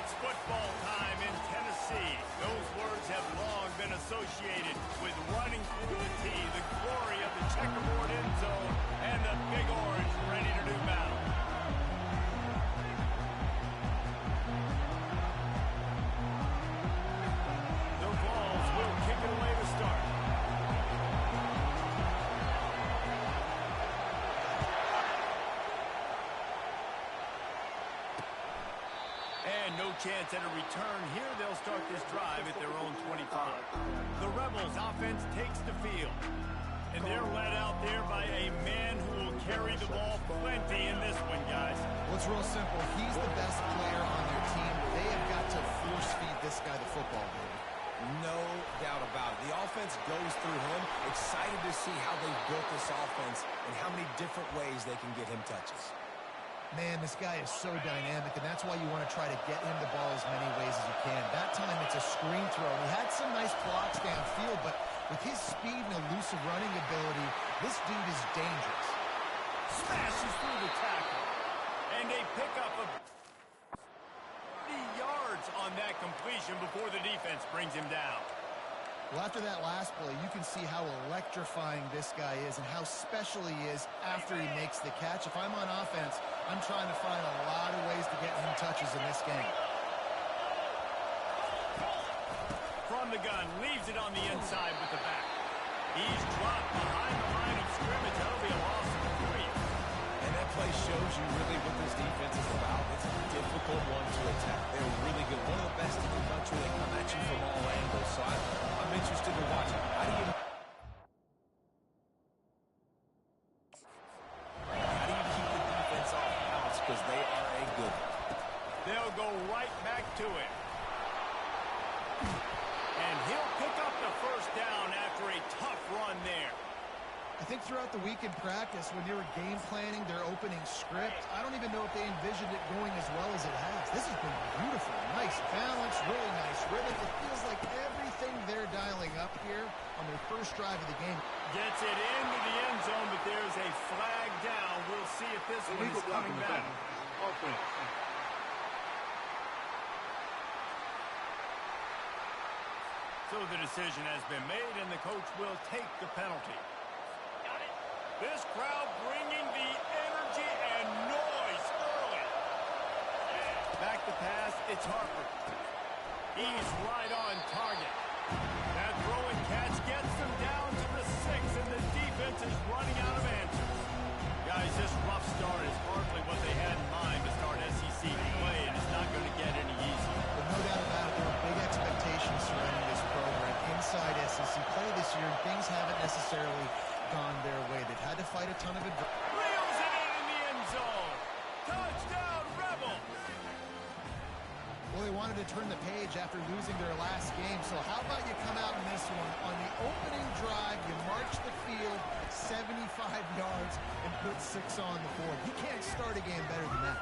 It's football time in Tennessee. Those words have long been associated with running through the tee, the glory of the checkerboard end zone, and the Big Orange ready to do battle. The Vols will kick it away to start. And no chance at a return here. They'll start this drive at their own 25. The Rebels offense takes the field. And they're led out there by a man who will carry the ball plenty in this one, guys. Well, it's real simple. He's the best player on their team. They have got to force feed this guy the football, baby. No doubt about it. The offense goes through him. Excited to see how they built this offense and how many different ways they can get him touches. Man, this guy is so dynamic, and that's why you want to try to get him the ball as many ways as you can. That time, it's a screen throw. He had some nice blocks downfield, but with his speed and elusive running ability, this dude is dangerous. Smashes through the tackle. And a pickup of 30 yards on that completion before the defense brings him down. Well, after that last play, you can see how electrifying this guy is and how special he is after he makes the catch. If I'm on offense, I'm trying to find a lot of ways to get him touches in this game. From the gun, leaves it on the inside with the back. He's dropped behind the line of scrimmage. That'll be a loss of 3. And that play shows you really what this defense is about. It's a difficult one to attack. They're really good. One of the best in the country. They come at you from all angles. So I'm interested to watch it. How do you keep the defense off balance? Because they are a good one. They'll go right back to it. And he'll pick up the first down after a tough run there. I think throughout the week in practice, when they were game planning their opening script, I don't even know if they envisioned it going as well as it has. This has been beautiful. Nice balance, really nice rhythm. It feels like everything they're dialing up here on their first drive of the game. Gets it into the end zone, but there's a flag down. We'll see if this one is coming back. So the decision has been made, and the coach will take the penalty. This crowd bringing the energy and noise early. Back to pass, it's Harper. He's right on target. That throw and catch gets them down to the 6, and the defense is running out of answers. Guys, this rough start is hardly what they had in mind to start SEC play, and it's not going to get any easier. But no doubt about it, there are big expectations surrounding this program inside SEC play this year, and things haven't necessarily gone their way. They've had to fight a ton of adversity. Reels it in the end zone. Touchdown, Rebels. Well, they wanted to turn the page after losing their last game, so how about you come out in this one? On the opening drive, you march the field 75 yards and put 6 on the board. You can't start a game better than that.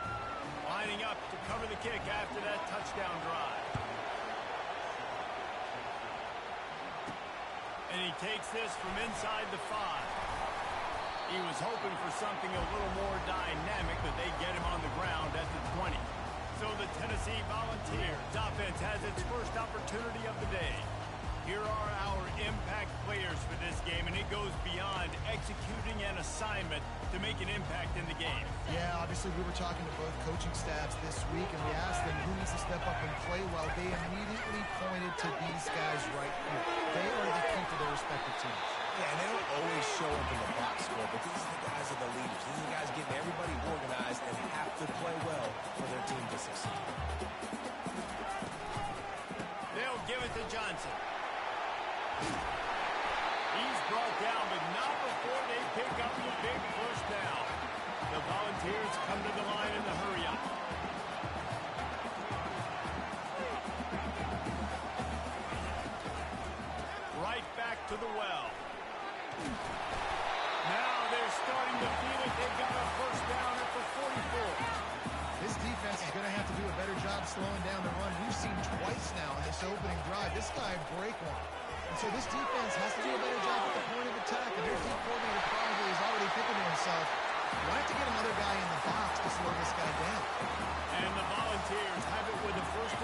Lining up to cover the kick after that touchdown drive. And he takes this from inside the 5. He was hoping for something a little more dynamic, but they get him on the ground at the 20. So the Tennessee Volunteers offense has its first opportunity of the day. Here are our impact players for this game, and it goes beyond executing an assignment to make an impact in the game. Yeah, obviously we were talking to both coaching staffs this week, and we asked them who needs to step up and play well. They immediately pointed to these guys right here. They are the key to their respective teams. Yeah, and they don't always show up in the box score, but these are the guys that are the leaders. These are the guys getting everybody organized and have to play well for their team to succeed. They'll give it to Johnson. He's brought down, but not before they pick up the big first down. The Volunteers come to the line in the hurry-up. Right back to the well. Now they're starting to feel it. They've got a first down at the 44. This defense is going to have to do a better job slowing down the run. We've seen twice now in this opening drive. This guy break one. And so this defense has to do a better job at the point of attack. And their team coordinator probably is already thinking to himself, we have to get another guy in the box to slow this guy down. And the Volunteers have it with a first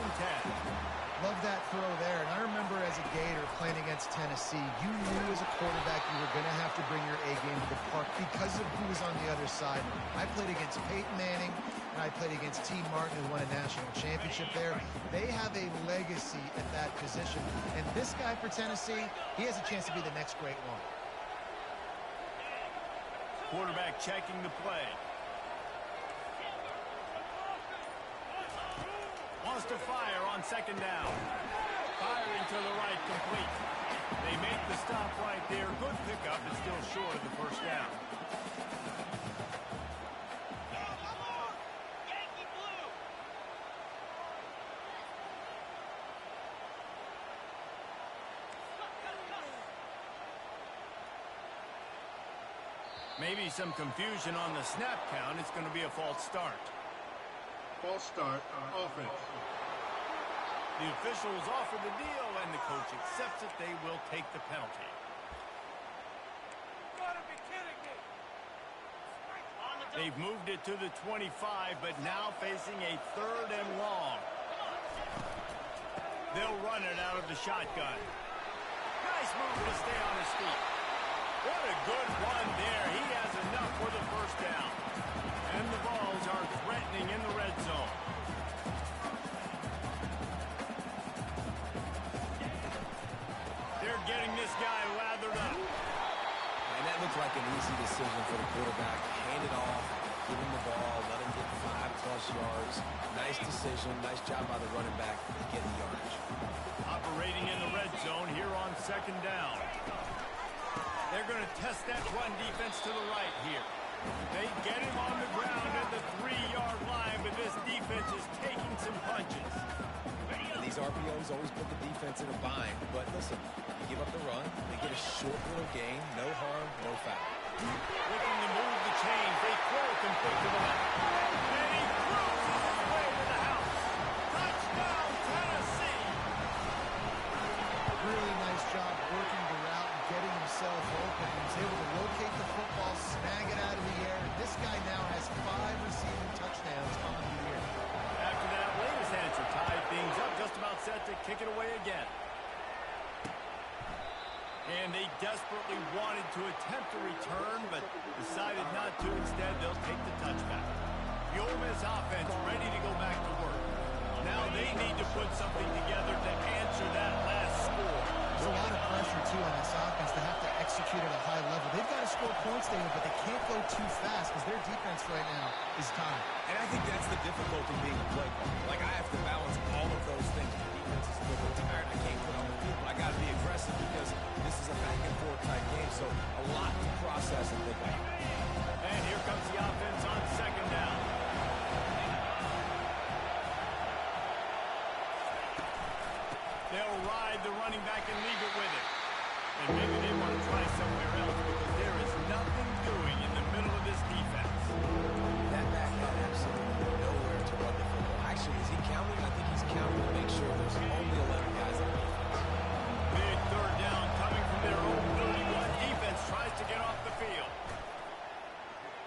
Tennessee, you knew as a quarterback you were going to have to bring your A game to the park because of who was on the other side. I played against Peyton Manning, and I played against T. Martin, who won a national championship there. They have a legacy at that position. And this guy for Tennessee, he has a chance to be the next great one. Quarterback checking the play. Wants to fire on second down. Firing to the right, complete. They make the stop right there. Good pickup, but still short of the first down. Maybe some confusion on the snap count. It's going to be a false start. False start on offense. The officials offer the deal, and the coach accepts it. They will take the penalty. You gotta be kidding me. They've moved it to the 25, but now facing a 3rd and long. They'll run it out of the shotgun. Nice move to stay on his feet. What a good run there. He has enough for the first down. And the balls are threatening in the red zone. They're getting this guy lathered up. And that looks like an easy decision for the quarterback. Hand it off, give him the ball, let him get 5+ yards. Nice decision. Nice job by the running back to get the yardage. Operating in the red zone here on second down. They're going to test that run defense to the right here. They get him on the ground at the 3-yard line, but this defense is taking some punches. And these RPOs always put the defense in a bind. But listen, you give up the run, they get a short little gain, no harm, no foul. Looking to move the chains. They throw it complete to the left. And he cruises his way to the house. Touchdown, Tennessee! Really nice job working the route and getting himself open. He was able to locate the football, snag it out of the air. And this guy now has 5 receiving touchdowns on the year. After that latest answer, tied things up, just about set to kick it away again. And they desperately wanted to attempt a return, but decided not to. Instead, they'll take the touchback. The Ole Miss offense ready to go back to work. Now they need to put something together to answer that last score. There's a lot of pressure, too, on this offense to have to execute at a high level. They've got to score points, David, but they can't go too fast because their defense right now is tired. And I think that's the difficulty being a play caller. Like, I have to balance all of those things. The defense is a little bit tired. I can't put on the field, but I got to be aggressive because this is a back-and-forth type game, so a lot to process and think about. And here comes the offense on second down. They'll ride the running back and leave it with it. And maybe they want to try somewhere else because there is nothing doing in the middle of this defense. That back had absolutely nowhere to run the football. Actually, is he counting? I think he's counting to make sure there's only 11 guys on defense. Big 3rd down coming from their own 31. Defense tries to get off the field.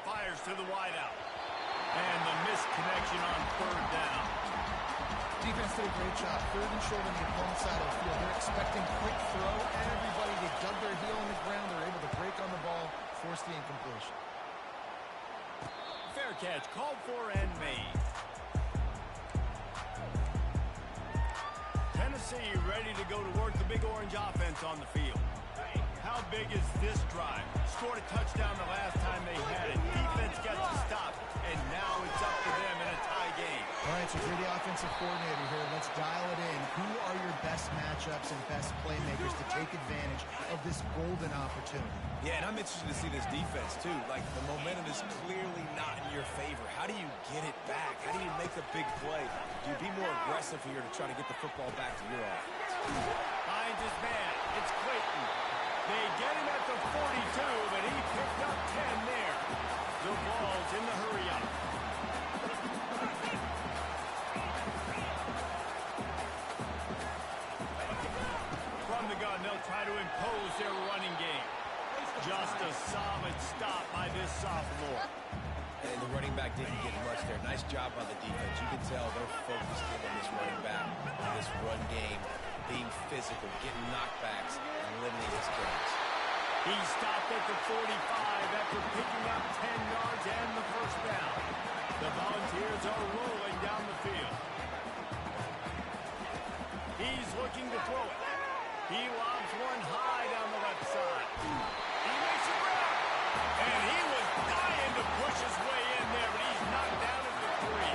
Fires to the wideout. And the missed connection on 3rd down. Defense did a great job. 3rd and short on the opponent's side of the field. They're expecting quick throw. Everybody, they dug their heel on the ground. They're able to break on the ball, force the incompletion. Fair catch called for and made. Tennessee ready to go to work. The Big Orange offense on the field. How big is this drive? Scored a touchdown the last time they had it. Defense gets a stop, and now it's up to them in a tie game. All right, so if you're the offensive coordinator here, let's dial it in. Who are your best matchups and best playmakers to take advantage of this golden opportunity? Yeah, and I'm interested to see this defense, too. Like, the momentum is clearly not in your favor. How do you get it back? How do you make a big play? Do you be more aggressive here to try to get the football back to your offense? Finds his man. It's Clayton. They get him at the 42, but he picked up 10 there. The ball's in the hurry-up. From the gun, they'll try to impose their running game. Just a solid stop by this sophomore. And the running back didn't get much there. Nice job by the defense. You can tell they're focused in on this running back, this run game. being physical, getting knockbacks, and limiting his carries. He stopped at the 45 after picking up 10 yards and the first down. The Volunteers are rolling down the field. He's looking to throw it. He lobs one high down the left side. He makes a grab. And he was dying to push his way in there, but he's knocked down at the 3.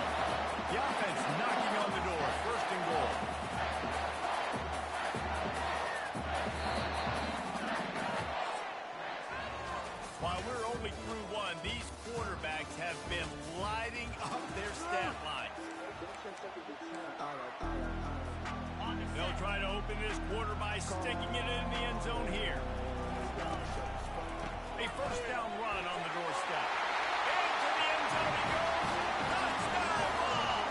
The offense knocking on the door. First and goal. While we're only through one, these quarterbacks have been lighting up their stat line. They'll try to open this quarter by sticking it in the end zone here. A first down run on the doorstep. Into the end zone he goes. Touchdown ball.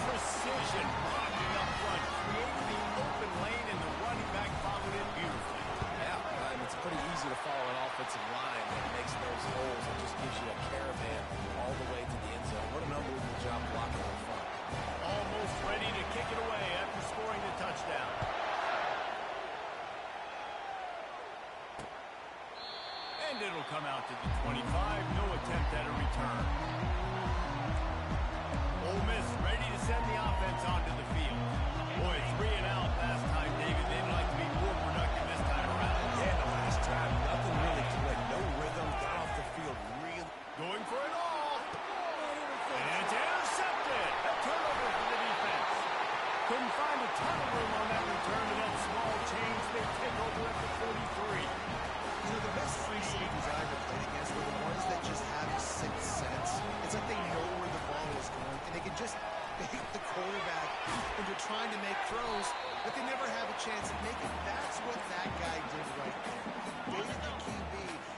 Precision blocking up front, creating the open lane, and the running back followed it beautifully. Yeah, it's pretty easy to follow an offensive line that makes those holes and just gives you a caravan all the way to the end zone. What an unbelievable job blocking up front. Almost ready to kick it away after scoring the touchdown. And it'll come out to the 25. No attempt at a return. Ole Miss ready to send the offense onto the field. Boy, 3 and out last time, David. They'd like to be more productive this time around. Yeah, the last time, nothing really clicked. No rhythm, got off the field really. Going for it all. And it's intercepted. A turnover for the defense. Couldn't find a ton of room on that return to that small change. They take over at the 43. You know, the best free safeties I ever played against were the ones that just have a sixth sense. It's like they know where the ball is going, and they can just bait the quarterback into trying to make throws, but they never have a chance at making. That's what that guy did right there. He baited the QB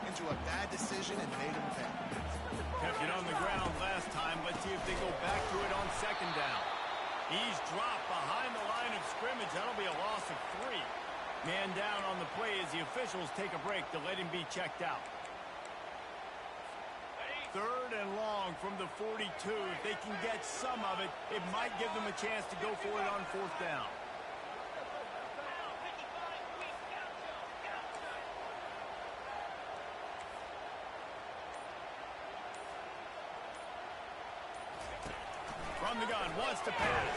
into a bad decision and made him pay. Kept it on the ground last time. Let's see if they go back to it on second down. He's dropped behind the line of scrimmage. That'll be a loss of 3. Man down on the play as the officials take a break to let him be checked out. Third and long from the 42. If they can get some of it, it might give them a chance to go for it on fourth down. From the gun, wants to pass.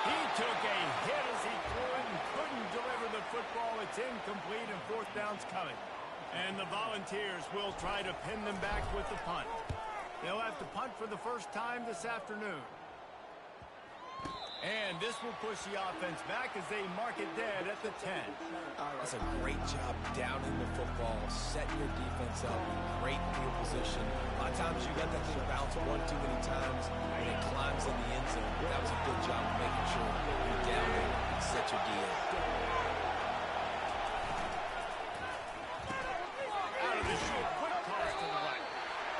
He took a hit as he threw it and couldn't deliver the football. It's incomplete and fourth down's coming. And the Volunteers will try to pin them back with the punt. They'll have to punt for the first time this afternoon. And this will push the offense back as they mark it dead at the 10. That's a great job downing the football, setting your defense up, great field position. A lot of times you let that thing bounce one too many times and it climbs in the end zone. But that was a good job of making sure you down it and set your D up. Out of the shoot, quick toss to the right.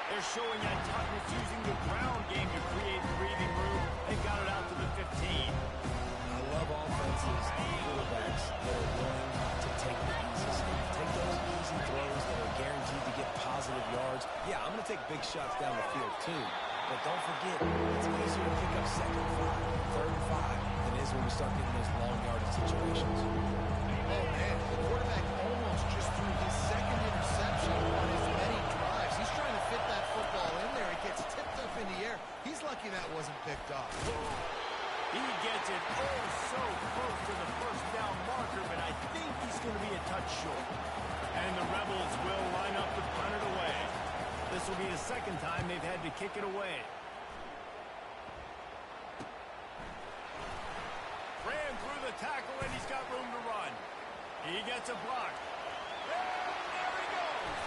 They're showing that toughness using the ground game to create breathing room. They got it out to the 15. I love offenses and quarterbacks that are willing to take the easy stuff. Take those easy throws that are guaranteed to get positive yards. Yeah, I'm going to take big shots down the field too. But don't forget, it's easier to pick up second and 5, third and 5 than it is when we start getting those long yardage situations. Oh, man, the quarterback almost just threw his second interception on his many drives. He's trying to fit that football in there. It gets tipped up in the air. He's lucky that wasn't picked off. He gets it oh so close to the first down marker, but I think he's going to be a touch short. And the Rebels will line up to punt it away. This will be the second time they've had to kick it away. Ran through the tackle, and he's got room to run. He gets a block. And there he goes.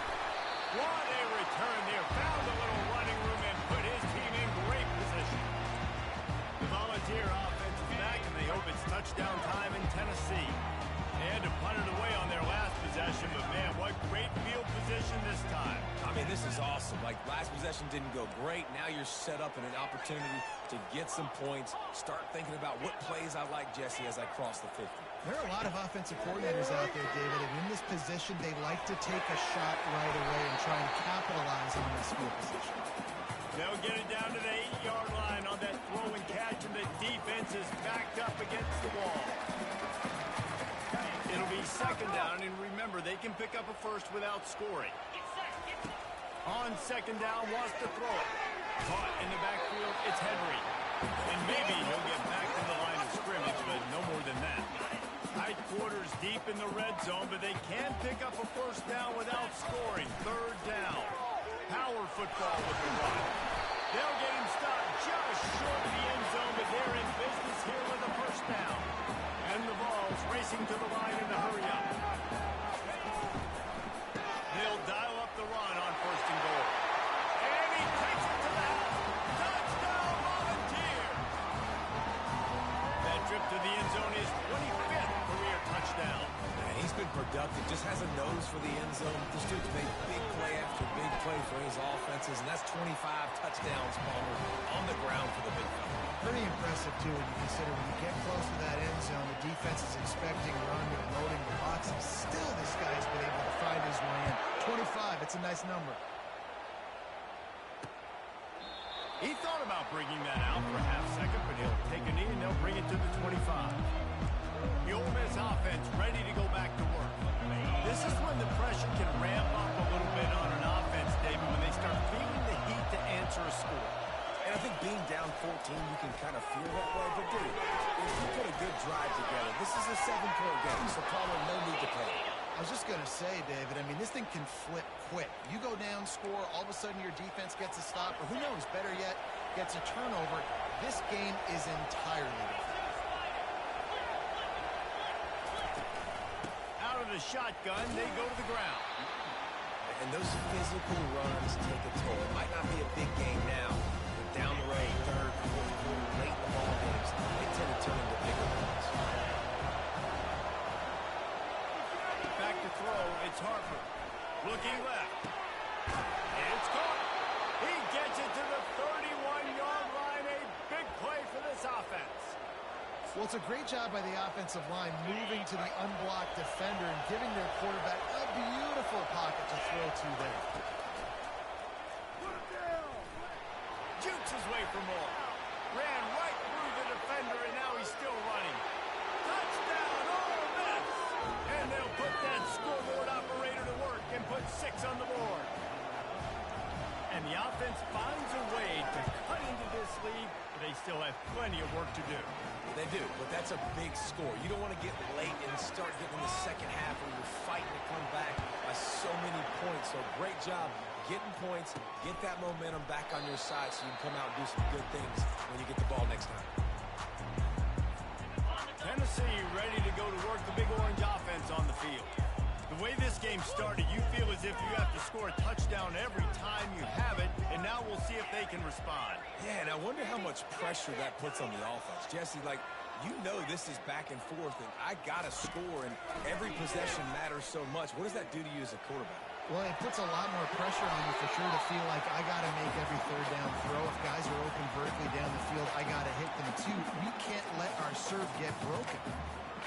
What a return there. Found a little running room and put his team in great position. The Volunteer offense is back, and they hope it's touchdown time in Tennessee. They had to punt it away on their last possession, but man, what great field position this time. I mean, this is awesome. Like, last possession didn't go great. Now you're set up in an opportunity to get some points. Start thinking about what plays I like, Jesse, as I cross the 50. There are a lot of offensive coordinators out there, David, and in this position, they like to take a shot right away and try and capitalize on this field position. They'll get it down to the 8-yard line on that throw and catch, and the defense is backed up against the wall. It'll be second down, and remember, they can pick up a first without scoring. On second down, wants to throw it. Caught in the backfield, it's Henry. And maybe he'll get back to the line of scrimmage, but no more than that. Tight quarters deep in the red zone, but they can pick up a first down without scoring. Third down. Power football with the run. They'll get him stopped just short of the end zone, but they're in business here with a first down. And the ball's racing to the line in the hurry-up. They'll dial up the run on first and goal. And he takes it to the house. Touchdown, Volunteer! That trip to the end zone is 25th career touchdown. Man, he's been productive, just has a nose for the end zone. This dude's made big play after big play for his offenses, and that's 25 touchdowns, Palmer, on the ground for the big fella. Pretty impressive, too, when you consider when you get close to that end zone, the defense is expecting run, they're loading the boxes. Still, this guy's been able to find his way in. 25, it's a nice number. He thought about bringing that out for a half second, but he'll take a knee and they'll bring it to the 25. The Ole Miss offense ready to go back to work. This is when the pressure can ramp up a little bit on an offense, David, when they start feeling the heat to answer a score. And I think being down 14, you can kind of feel that way. But, dude, if you put a good drive together, this is a 7-point game, so Palmer, no need to panic. I was just going to say, David, I mean, this thing can flip quick. You go down, score, all of a sudden your defense gets a stop, or who knows, better yet, gets a turnover. This game is entirely different. Out of the shotgun, they go to the ground. And those physical runs take a toll. It might not be a big game now, but down the road, third, fourth quarter, late in the ball games, they tend to turn into bigger runs. Back to throw, it's Harper. Looking left. And it's caught. He gets it to the 31-yard line. A big play for this offense. Well, it's a great job by the offensive line moving to the unblocked defender and giving their quarterback a beautiful pocket to throw to there. Jukes his way for more. Ran right through the defender, and now he's still running. Touchdown, Ole Miss! And they'll put that scoreboard operator to work and put 6 on the board. And the offense finds a way to cut into this lead, but they still have plenty of work to do. They do, but that's a big score. You don't want to get late and start getting in the second half where you're fighting to come back by so many points. So great job getting points, get that momentum back on your side so you can come out and do some good things when you get the ball next time. Tennessee ready to go to work the Big Orange offense on the field. The way this game started, you feel as if you have to score a touchdown every time you have it, and now we'll see if they can respond. Yeah, and I wonder how much pressure that puts on the offense. Jesse, like, you know this is back and forth, and I got to score, and every possession matters so much. What does that do to you as a quarterback? Well, it puts a lot more pressure on you for sure to feel like I got to make every third down throw. If guys are open vertically down the field, I got to hit them too. We can't let our serve get broken.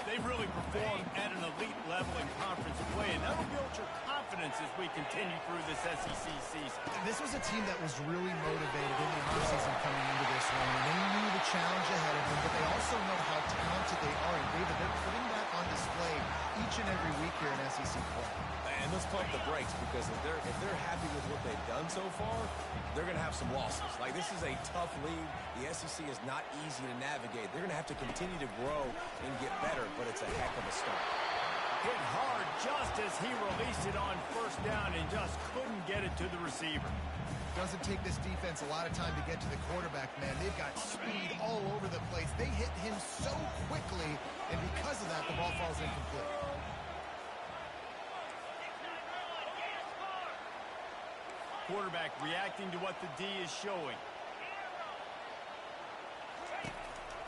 They've really performed at an elite level in conference play, and that'll build your confidence as we continue through this SEC season. This was a team that was really motivated in the offseason coming into this one, and they knew the challenge ahead of them, but they also know how talented they are, and David, they're putting that on display each and every week here in SEC play. And let's pump the brakes, because if they're happy with what they've done so far, they're going to have some losses. Like, this is a tough league. The SEC is not easy to navigate. They're going to have to continue to grow and get better, but it's a heck of a start. Hit hard just as he released it on first down and just couldn't get it to the receiver. Doesn't take this defense a lot of time to get to the quarterback, man. They've got speed all over the place. They hit him so quickly, and because of that, the ball falls incomplete. Quarterback reacting to what the D is showing.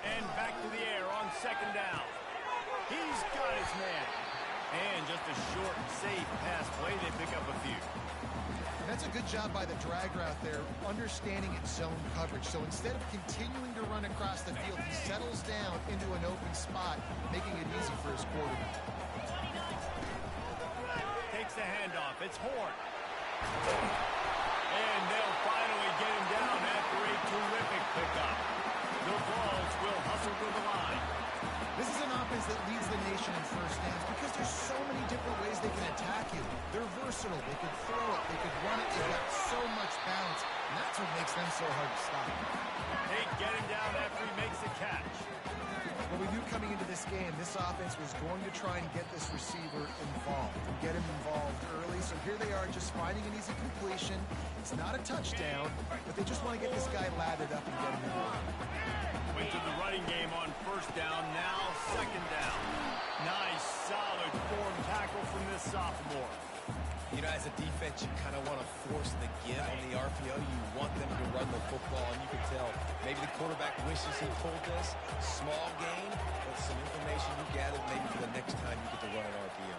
And back to the air on second down. He's got his man. And just a short, safe pass play. They pick up a few. And that's a good job by the drag route there, understanding its zone coverage. So instead of continuing to run across the field, he settles down into an open spot, making it easy for his quarterback. Takes the handoff. It's Horn. And they'll finally get him down after a terrific pickup. The Vols will hustle to the line. This is an offense that leads the nation in first downs because there's so many different ways they can attack you. They're versatile. They could throw it. They could run it. They've got so much balance, and that's what makes them so hard to stop. They get him down after he makes the catch. Well, we knew coming into this game, this offense was going to try and get this receiver involved and get him involved early. So here they are just finding an easy completion. It's not a touchdown, but they just want to get this guy lathered up and get him involved. Went to the running game on first down, now second down. Nice, solid form tackle from this sophomore. You know, as a defense, you kind of want to force the give on the RPO. You want them to run the football, and you can tell maybe the quarterback wishes he pulled this. Small gain, but some information you gathered maybe for the next time you get to run an RPO.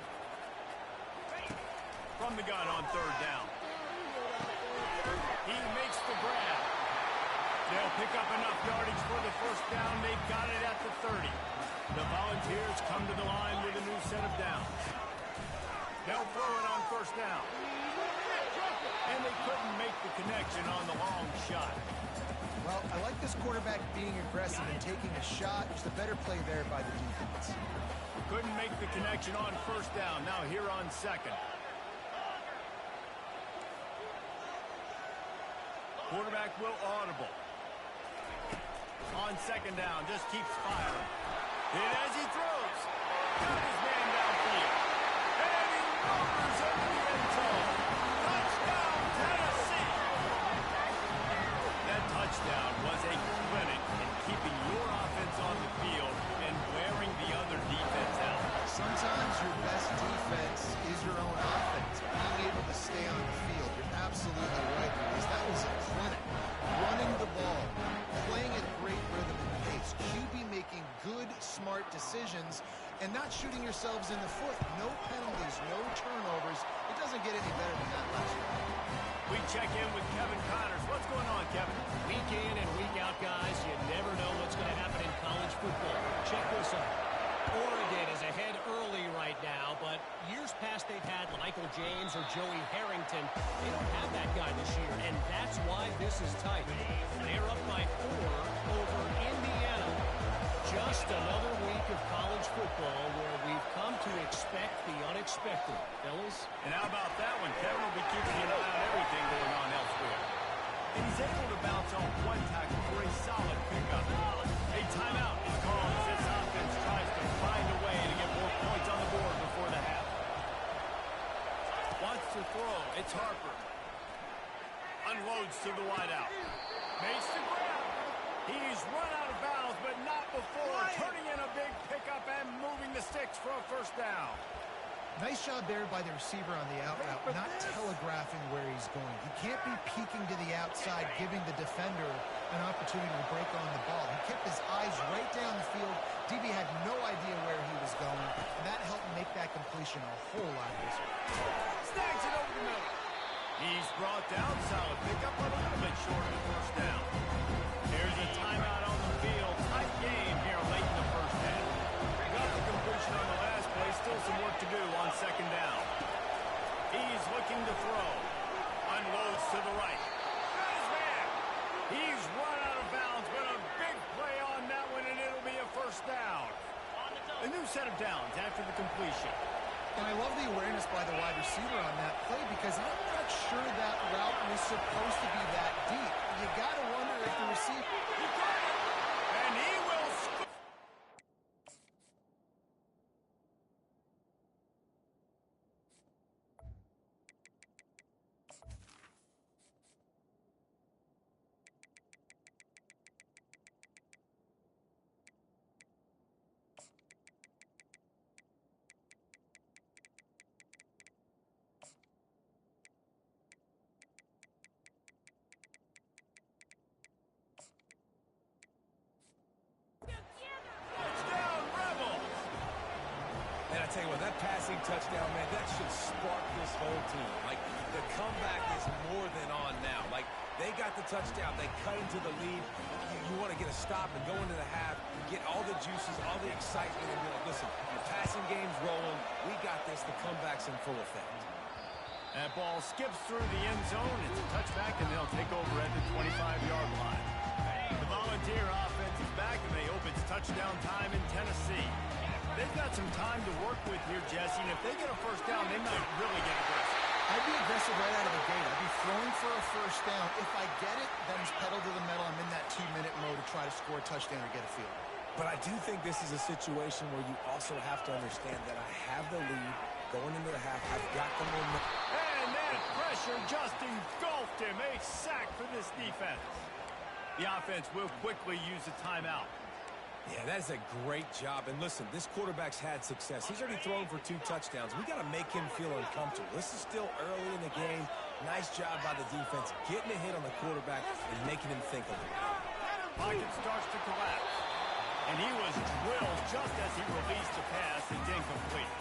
From the gun on third down. He makes the grab. They'll pick up enough yardage for the first down. They've got it at the 30. The Volunteers come to the line with a new set of downs. They'll throw it on first down. And they couldn't make the connection on the long shot. Well, I like this quarterback being aggressive and taking a shot. Just a better play there by the defense. Couldn't make the connection on first down. Now here on second. Quarterback will audible. On second down, just keeps firing. Hit as he throws. Got his man downfield. And he rollers over the end zone. Touchdown, Tennessee. That touchdown was a clinic in keeping your offense on the field and wearing the other defense out. Sometimes your best defense is your own offense. Being able to stay on the field. You're absolutely right, Luis. That was a clinic. Running the ball, playing at great rhythm and pace. QB making good, smart decisions, and not shooting yourselves in the foot. No penalties, no turnovers. It doesn't get any better than that last year. We check in with Kevin Connors. What's going on, Kevin? Week in and week out, guys, you never know what's going to happen in college football. Check this out. Oregon is ahead early right now, but years past they've had Michael James or Joey Harrington. They don't have that guy this year, and that's why this is tight. They're up by 4 over Indiana. Just another week of college football where we've come to expect the unexpected. Fellas? And how about that one? Kevin will be keeping an eye on everything going on elsewhere. And he's able to bounce off one tackle for a solid pickup. A timeout is called as this offense tries to find a way to get more points on the board before the half. Wants to throw. It's Harper. Unloads to the wideout. Makes the grab. He's run out of bounds, but not before. Turning in a big pickup and moving the sticks for a first down. Nice job there by the receiver on the out route, not telegraphing where he's going. He can't be peeking to the outside, giving the defender an opportunity to break on the ball. He kept his eyes right down the field. DB had no idea where he was going, and that helped make that completion a whole lot easier. Snags it over the middle. He's brought down. Solid pickup, but a little bit short of the first down. Here's a timeout on the field. Tight game here late in the first half. Got the completion on the last play. Still some work to do on second down. He's looking to throw. Unloads to the right. Got his man. He's run out of bounds, but a big play on that one, and it'll be a first down. A new set of downs after the completion. And I love the awareness by the wide receiver on that play because I'm not sure that route was supposed to be that deep. You got to wonder if the receiver... He got it! And he will score! Touchdown, Rebels! And I tell you what, that passing touchdown, man, that should spark this whole team. Like, the comeback is more than on now. Like, they got the touchdown. They cut into the lead. You want to get a stop and go into the half, get all the juices, all the excitement, and be like, listen, the passing game's rolling. We got this. The comeback's in full effect. That ball skips through the end zone. It's a touchback, and they'll take over at the 25-yard line. The Volunteers Volunteer offense is back, and they hope it's touchdown time in Tennessee. They've got some time to work with here, Jesse, and if they get a first down, they might really get aggressive. I'd be aggressive right out of the gate. I'd be throwing for a first down. If I get it, then it's pedal to the metal. I'm in that 2-minute mode to try to score a touchdown or get a field goal. But I do think this is a situation where you also have to understand that I have the lead going into the half. I've got the momentum. And that pressure just engulfed him. A sack for this defense. The offense will quickly use a timeout. Yeah, that is a great job. And listen, this quarterback's had success. He's already thrown for 2 touchdowns. We got to make him feel uncomfortable. This is still early in the game. Nice job by the defense, getting a hit on the quarterback and making him think a little. Pocket starts to collapse. And he was drilled just as he released the pass. It's incomplete.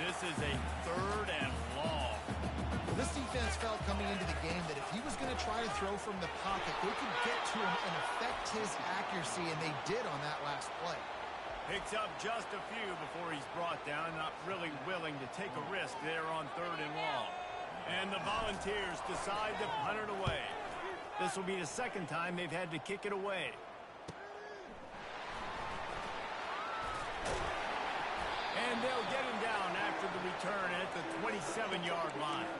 This is a 3rd and long. Well, this defense felt coming into the game that if he was going to try to throw from the pocket, they could get to him and affect his accuracy, and they did on that last play. Picks up just a few before he's brought down. Not really willing to take a risk there on 3rd and long. And the Volunteers decide to punt it away. This will be the 2nd time they've had to kick it away. And they'll get him down after the return at the 27-yard line.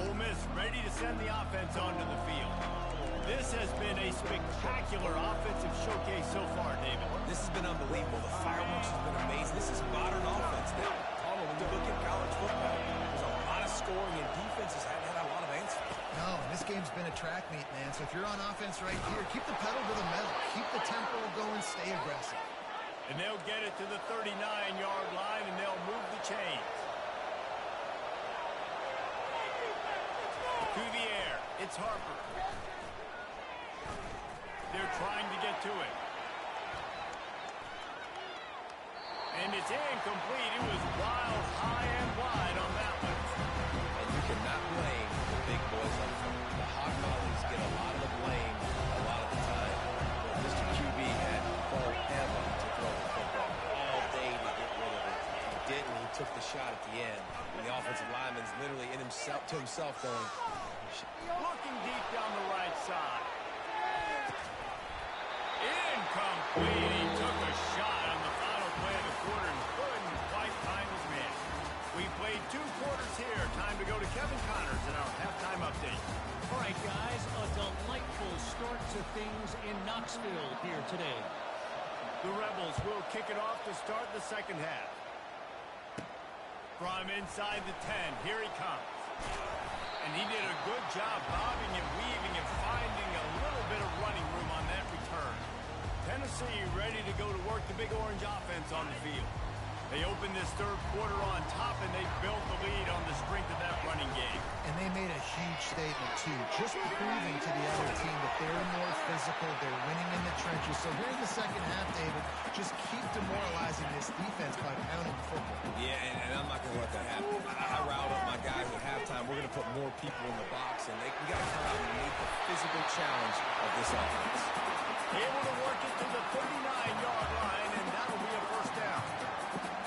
Ole Miss ready to send the offense onto the field. This has been a spectacular offensive showcase so far, David. This has been unbelievable. The fireworks has been amazing. This is modern offense now. When you look at college football, there's a lot of scoring, and defenses haven't had a lot of answers. No, this game's been a track meet, man. So if you're on offense right here, keep the pedal to the metal. Keep the tempo going. Stay aggressive. And they'll get it to the 39-yard line, and they'll move the chains. To the air, it's Harper. They're trying to get to it. And it's incomplete. It was wild, high and wide on that one. And you cannot blame the big boys up front. The hot mollies get a lot of the blame a lot of the time. But Mr. QB had forever to throw the football all day to get rid of it. He didn't. He took the shot at the end. And the offensive lineman's literally in himself to himself going, looking deep down the right side. Incomplete. He took a shot on the final play of the quarter and couldn't quite find his man. We played 2 quarters here. Time to go to Kevin Connors in our halftime update. All right, guys, a delightful start to things in Knoxville here today. The Rebels will kick it off to start the 2nd half. From inside the 10, here he comes. And he did a good job bobbing and weaving and finding a little bit of running room on that return. Tennessee ready to go to work the Big Orange offense on the field. They opened this 3rd quarter on top, and they built the lead on the strength of that running game. And they made a huge statement, too, just proving to the other team that they're more physical, they're winning in the trenches. So here in the 2nd half, David, just keep demoralizing this defense by pounding the football. yeah, and I'm not going to let that happen. I riled up my guys at halftime. We're going to put more people in the box, and we got to come out and meet the physical challenge of this offense. Able to work it to the 39-yard line, and that'll be a first down.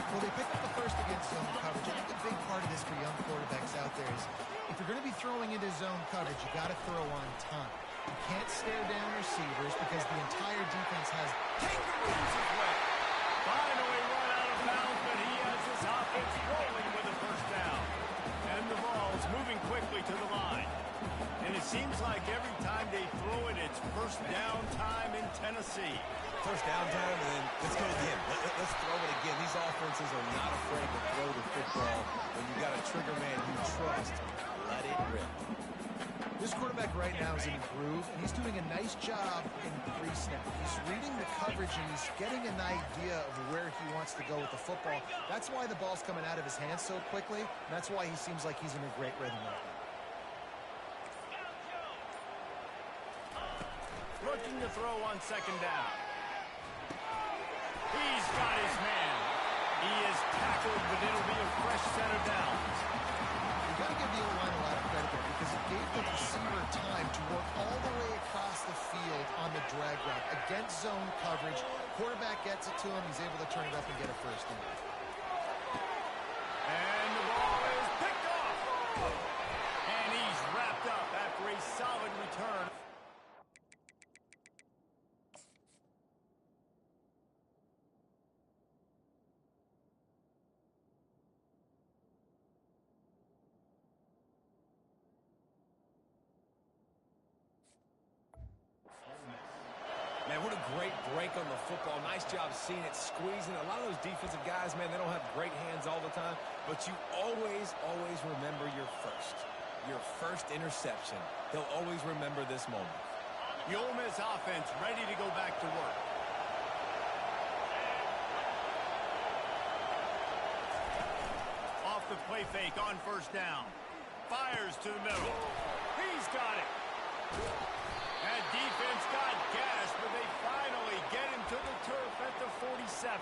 Well, they picked up the first against zone coverage. I think a big part of this for young quarterbacks out there is if you're going to be throwing into zone coverage, you got to throw on time. You can't stare down receivers because the entire defense has Kangaroos his way. Finally run out of bounds, but he has his offense rolling with a first down. And the ball's moving quickly to the line. And it seems like every time they throw it, it's first down time in Tennessee. First down time, and then let's go again. Let's throw it again. These offenses are not afraid to throw the football. When you got a trigger man you trust, let it rip. This quarterback right now is in a groove, and he's doing a nice job in pre-snap. He's reading the coverage, and he's getting an idea of where he wants to go with the football. That's why the ball's coming out of his hands so quickly, and that's why he seems like he's in a great rhythm right now. Looking to throw on 2nd down. He's got his man. He is tackled, but it'll be a fresh set of downs. You got to give the O-line a lot of credit there because it gave the receiver time to work all the way across the field on the drag route against zone coverage. Quarterback gets it to him. He's able to turn it up and get a first down. And the ball is picked off. And he's wrapped up after a solid return. break on the football. Nice job seeing it, squeezing. A lot of those defensive guys, man, they don't have great hands all the time, but you always, always remember your first interception. They'll always remember this moment. The Ole Miss offense ready to go back to work. Off the play fake on first down. Fires to the middle. He's got it. That defense got gashed, but they finally get him to the turf at the 47.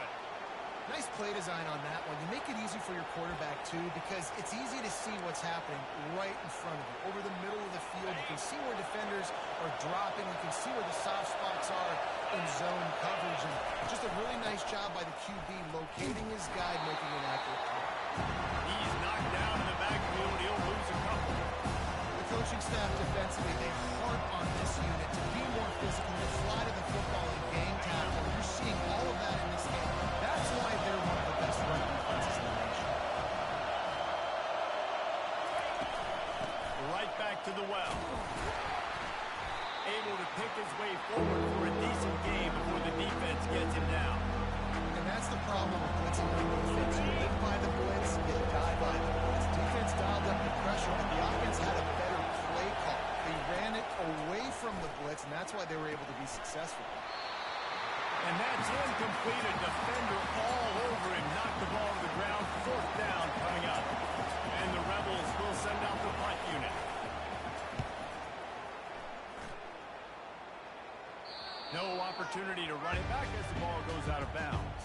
Nice play design on that one. You make it easy for your quarterback, too, because it's easy to see what's happening right in front of you. Over the middle of the field, you can see where defenders are dropping. You can see where the soft spots are in zone coverage. And just a really nice job by the QB locating his guy, making an accurate play. He's knocked down in the backfield. He'll lose a couple. The coaching staff defensively, they harp on this unit to be more physical, to fly to the football and gang tackle. You're seeing all of that in this game. That's why they're one of the best run defenses in the nation. Right back to the well. Able to pick his way forward for a decent game before the defense gets him down. And that's the problem with blitzing on defense. You live by the blitz, you die by the blitz. Defense dialed up the pressure, but the offense had a better play call. They ran it away from the blitz, and that's why they were able to be successful. And that's incomplete. A defender all over him. Knocked the ball to the ground. Fourth down coming up. And the Rebels will send out the punt unit. No opportunity to run it back as the ball goes out of bounds.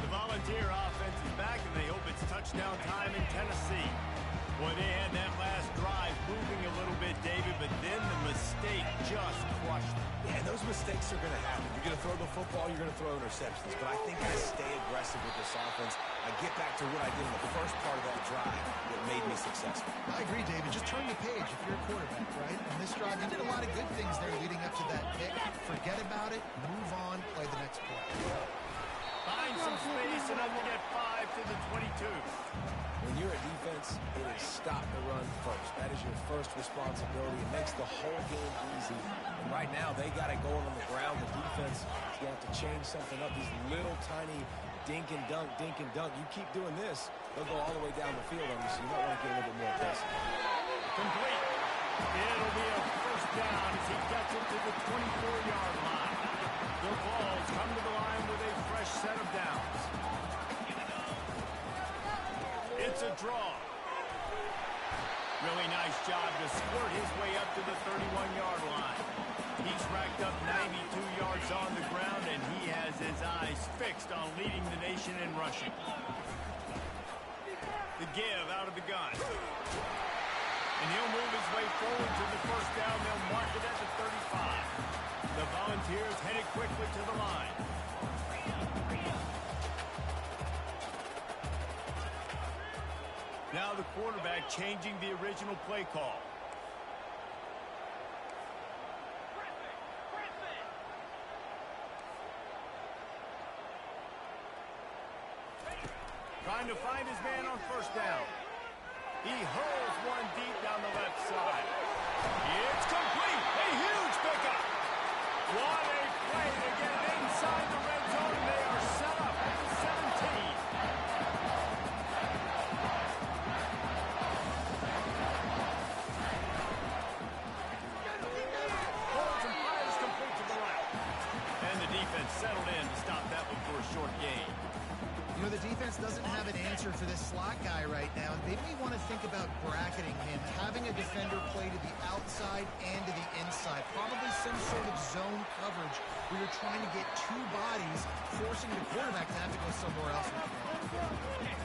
The Volunteer offense is back, and they hope it's touchdown time in Tennessee. Boy, they had that last drive moving a little bit, David, but then the mistake just crushed them. Yeah, those mistakes are going to happen. You're going to throw the football, you're going to throw interceptions. But I think I stay aggressive with this offense. I get back to what I did in the first part of that drive that made me successful. I agree, David. Just turn the page if you're a quarterback, right? On this drive, you did a lot of good things there leading up to that pick. Forget about it, move on, play the next play. Find some space and up to get 5 to the 22. When you're a defense, it is stop the run first. That is your first responsibility. It makes the whole game easy. And right now, they got it going on the ground. The defense is going to have to change something up. These little tiny dink and dunk, dink and dunk. You keep doing this, they'll go all the way down the field on you, so you might want to get a little bit more aggressive. Complete. It'll be a first down as he gets it to the 24-yard line. The Vols come to the line with a fresh set of downs. It's a draw. Really nice job to squirt his way up to the 31-yard line. He's racked up 92 yards on the ground, and he has his eyes fixed on leading the nation in rushing. The give out of the gun. And he'll move his way forward to the first down. They'll mark it at the 35. The Volunteers headed quickly to the line. Now the quarterback changing the original play call. Trying to find his man on first down. He hurls one deep down the left side. It's complete. A huge pickup. What a play to get it inside the red zone. They are set up at the 17. Holds and fires complete to the left. And the defense settled in to stop that one for a short gain. You know, the defense doesn't have an answer for this slot guy right now. They may want to think about bracketing him, having a defender play to the outside and to the inside. Probably some sort of zone coverage where you're trying to get two bodies, forcing the quarterback to have to go somewhere else.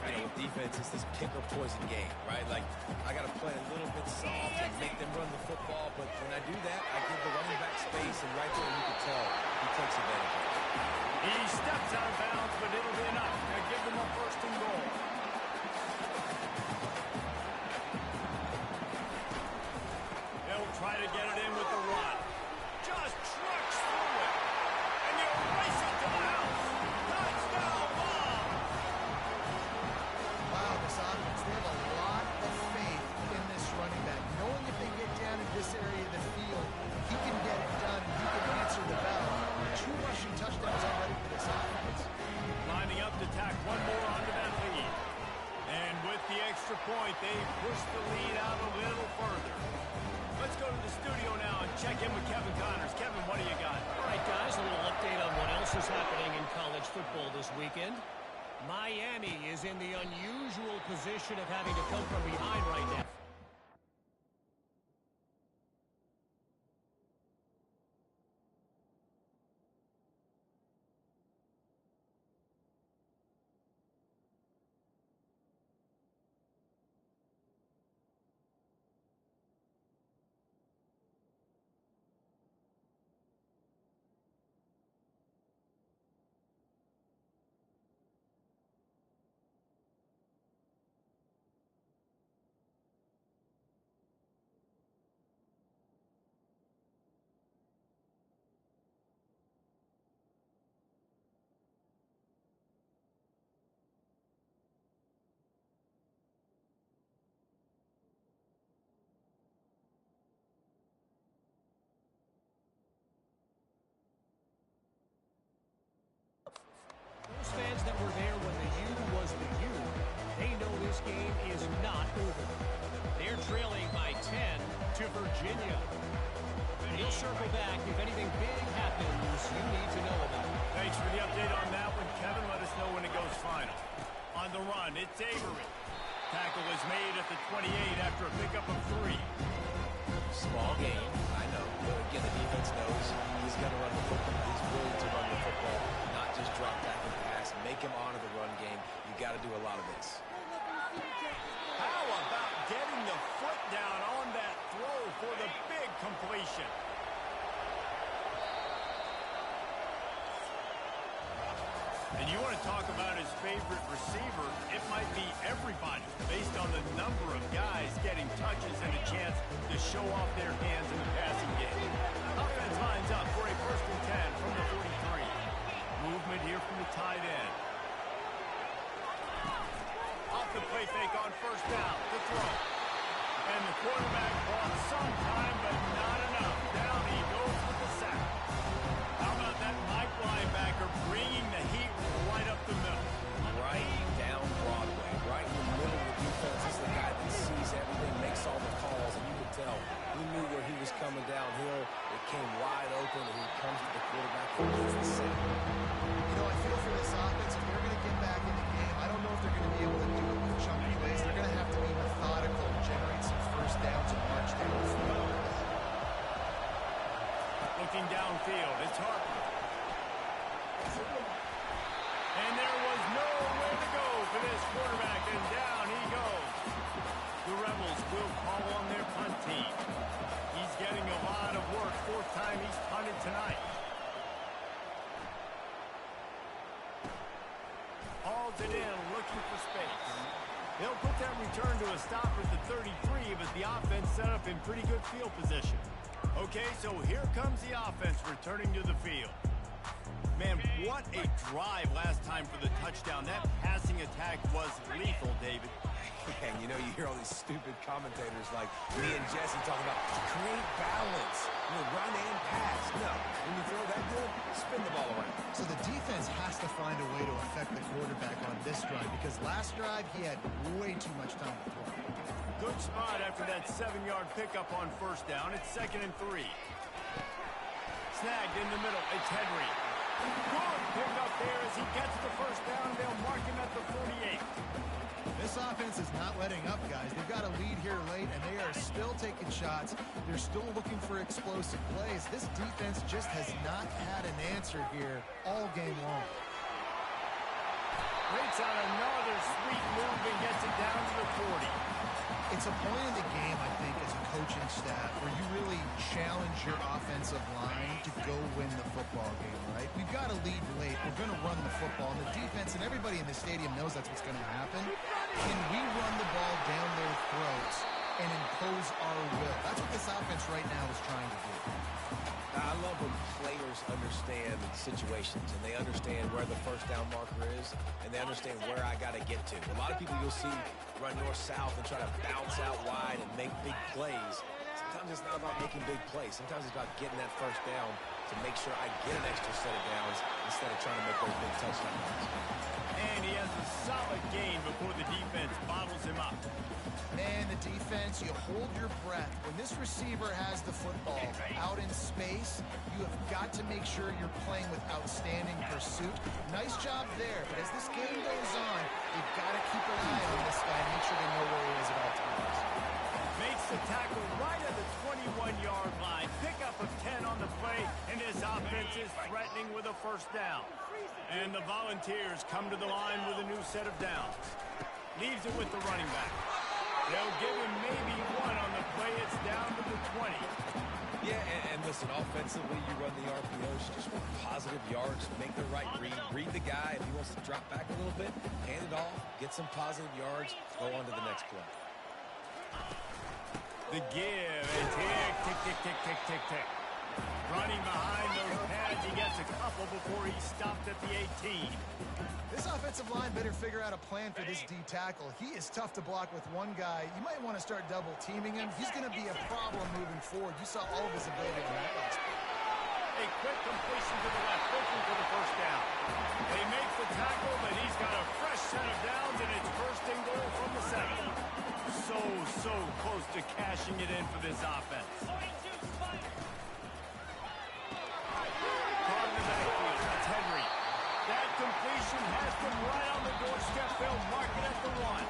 I know with defense, it's this pick or poison game, right? Like, I got to play a little bit soft and make them run the football, but when I do that, I give the running back space, and right there you can tell he takes advantage of it. He steps out of bounds, but it'll be enough to give them a first and goal. They'll try to get it in with the run. Just trucks through it. And they'll race it to the house. Touchdown ball. Wow, this offense, they have a lot of faith in this running back. Knowing if they get down in this area of the field, he can get it done, and he can answer point, they push the lead out a little further. Let's go to the studio now and check in with Kevin Connors. Kevin, what do you got? All right, guys, a little update on what else is happening in college football this weekend. Miami is in the unusual position of having to come from behind right now. Those fans that were there when the U was the U, they know this game is not over. They're trailing by 10 to Virginia. And he'll circle back if anything big happens you need to know about. Thanks for the update on that one, Kevin. Let us know when it goes final. On the run, it's Avery. Tackle is made at the 28 after a pickup of 3. Small game, I know. But again, the defense knows he's going to run the football. He's willing to run the football, not just drop back and pass. Make him honor the run game. You got to do a lot of this. How about getting the foot down on that throw for the big completion? And you want to talk about his favorite receiver, it might be everybody based on the number of guys getting touches and a chance to show off their hands in the passing game. Offense lines up for a 1st and 10 from the 43. Movement here from the tight end. Off the play fake on 1st down, the throw. And the quarterback bought some time, but not enough. Down he goes with the sack. How about that Mike linebacker bringing the heat right up the middle? Right down Broadway, right in the middle of the defense. This is the guy that sees everything, makes all the calls, and you can tell he knew where he was coming downhill. It came wide open, and he comes to the quarterback and gets the sack. You know, I feel for this offense, if they're going to get back in the game, I don't know if they're going to be able to do it with chunky plays. They're going to have to be methodical and generate some 1st downs and march down the field. Looking downfield, it's Harper. And there was nowhere to go for this quarterback, and down he goes. The Rebels will call on their punt team. He's getting a lot of work. 4th time he's punted tonight. Hauls it in, looking for space. They'll put that return to a stop at the 33, but the offense set up in pretty good field position. Okay, so here comes the offense returning to the field. Man, what a drive last time for the touchdown. That passing attack was lethal, David. And you know, you hear all these stupid commentators like me and Jesse talking about create balance, run and pass. No, when you throw that good, spin the ball around. So the defense has to find a way to affect the quarterback on this drive because last drive he had way too much time to throw. Good spot after that 7-yard pickup on 1st down. It's 2nd and 3. Snagged in the middle. It's Henry. Good pick up there as he gets the 1st down. They'll mark him at the 48. This offense is not letting up, guys. They've got a lead here late, and they are still taking shots. They're still looking for explosive plays. This defense just has not had an answer here all game long. Waits on another sweet move and gets it down to the 40. It's a point in the game, I think, as a coaching staff where you really challenge your offensive line to go win the football game, right? We've got a lead late. We're going to run the football. And the defense and everybody in the stadium knows that's what's going to happen. Can we run the ball down their throats and impose our will? That's what this offense right now is trying to do. I love when players understand situations and they understand where the 1st down marker is and they understand where I got to get to. A lot of people you'll see run north-south and try to bounce out wide and make big plays. Sometimes it's not about making big plays. Sometimes it's about getting that 1st down to make sure I get an extra set of downs instead of trying to make those big touchdowns. And he has a solid gain before the defense bottles him up. offense, you hold your breath. When this receiver has the football out in space, you have got to make sure you're playing with outstanding pursuit. Nice job there, but as this game goes on, they've got to keep an eye on this guy and make sure they know where he is at all times. Makes the tackle right at the 21-yard line. Pickup of 10 on the play, and this offense is threatening with a first down. And the Volunteers come to the line with a new set of downs. Leaves it with the running back. They'll give him maybe one on the play. It's down to the 20. Yeah, and listen, offensively, you run the RPOs. You just want positive yards. Make the right read. Read the guy. If he wants to drop back a little bit, hand it off. Get some positive yards. Go on to the next play. The give. A tick, tick, tick, tick, tick, tick, tick. Running behind those pads, he gets a couple before he stopped at the 18. This offensive line better figure out a plan for this D tackle. He is tough to block with one guy. You might want to start double teaming him. He's going to be a problem moving forward. You saw all of his ability in that last play. A quick completion to the left, looking for the first down. They make the tackle, but he's got a fresh set of downs, and it's first and goal from the 7. So close to cashing it in for this offense. Henry. That completion has them right on the doorstep. They'll mark it at the 1.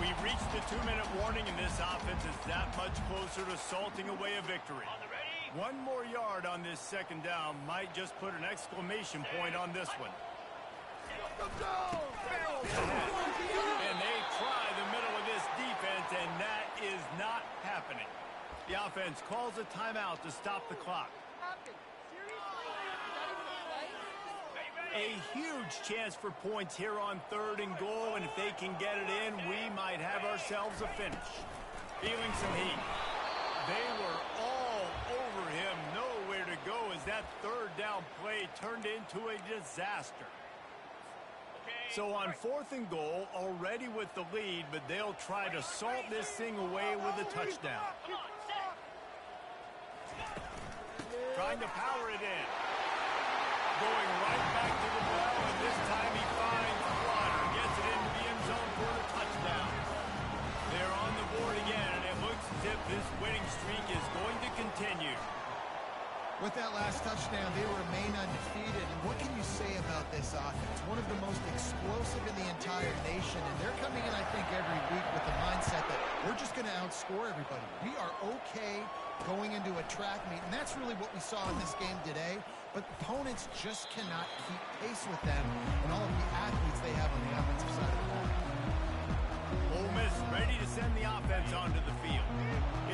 We reached the 2-minute warning, and this offense is that much closer to salting away a victory. One more yard on this second down might just put an exclamation point on this one. And they try the middle of this defense, and that is not happening. The offense calls a timeout to stop the clock. A huge chance for points here on 3rd and goal, and if they can get it in, we might have ourselves a finish. Feeling some heat. They were all over him, nowhere to go as that 3rd down play turned into a disaster. So on 4th and goal, already with the lead, but they'll try to salt this thing away with a touchdown. Trying to power it in. Going right back to the ball, and this time he finds Water. Gets it into the end zone for the touchdown. They're on the board again, and it looks as if this winning streak is going to continue. With that last touchdown, they remain undefeated. And what can you say about this offense? One of the most explosive in the entire nation. And they're coming in, I think, every week with the mindset that we're just going to outscore everybody. We are okay going into a track meet. And that's really what we saw in this game today. But opponents just cannot keep pace with them and all of the athletes they have on the offensive side of the ball. Ole Miss ready to send the offense onto the field.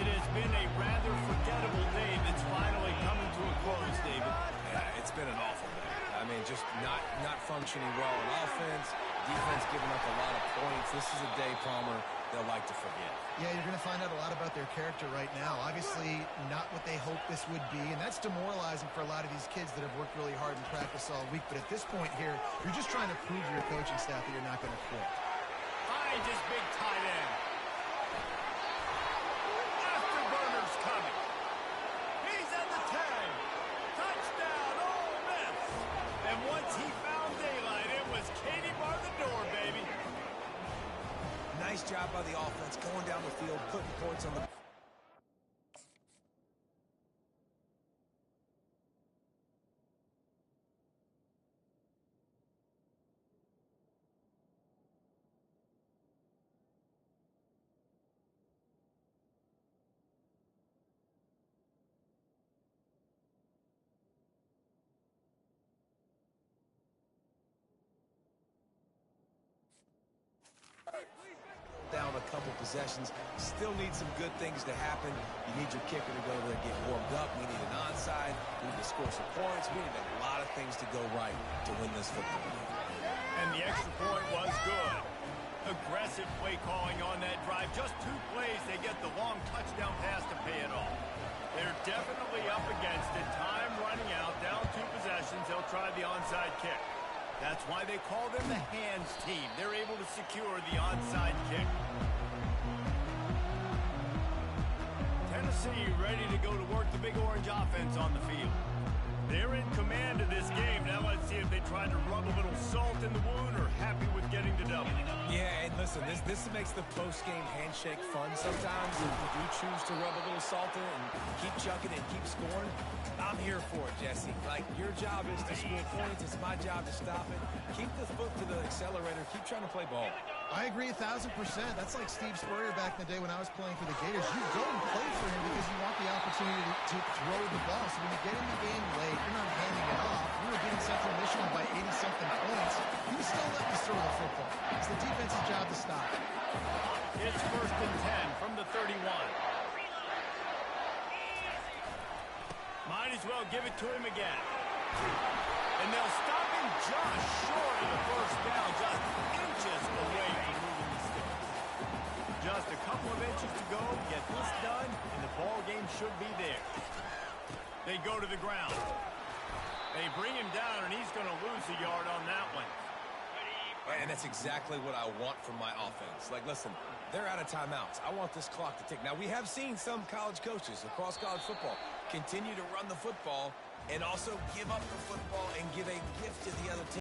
It has been a rather forgettable day that's finally coming to a close, David. Yeah, it's been an awful day. I mean, just not functioning well in offense, defense giving up a lot of points. This is a day, Palmer, they'll like to forget. Yeah, you're going to find out a lot about their character right now. Obviously, not what they hoped this would be, and that's demoralizing for a lot of these kids that have worked really hard in practice all week. But at this point here, you're just trying to prove to your coaching staff that you're not going to quit. Finds his big tight end. Afterburner's coming. He's at the 10. Touchdown, Ole Miss. And once he found daylight, it was Katie bar the door, baby. Nice job by the offense, going down the field, putting points on the... down a couple possessions. Still need some good things to happen. You need your kicker to go over there and get warmed up. We need an onside. We need to score some points. We need a lot of things to go right to win this football game. And the extra point was good. Aggressive play calling on that drive. Just 2 plays, they get the long touchdown pass to pay it off. They're definitely up against it. Time running out. Down 2 possessions. They'll try the onside kick. That's why they call them the hands team. They're able to secure the onside kick. Tennessee ready to go to work the Big Orange offense on the field. They're in command of this game. Now let's see if they try to rub a little salt in the wound or happy with getting the W. Yeah, and listen, this makes the post-game handshake fun sometimes. If you do choose to rub a little salt in and keep chucking and keep scoring, I'm here for it, Jesse. Like, your job is to score points. It's my job to stop it. Keep the foot to the accelerator. Keep trying to play ball. I agree 1,000%. That's like Steve Spurrier back in the day when I was playing for the Gators. You go and play for him because you want the opportunity to throw the ball. So when you get in the game late, you're not handing it off. We were beating Central Michigan by 80-something points. You still let us throw the football. It's the defense's job to stop it. It's 1st and 10 from the 31. Might as well give it to him again. And they'll stop him just short of the first down, just inches away from moving the sticks. Just a couple of inches to go, get this done, and the ball game should be there. They go to the ground. They bring him down, and he's going to lose a yard on that one. And that's exactly what I want from my offense. Like, listen, they're out of timeouts. I want this clock to tick. Now, we have seen some college coaches across college football continue to run the football and also give up the football and give a gift to the other team.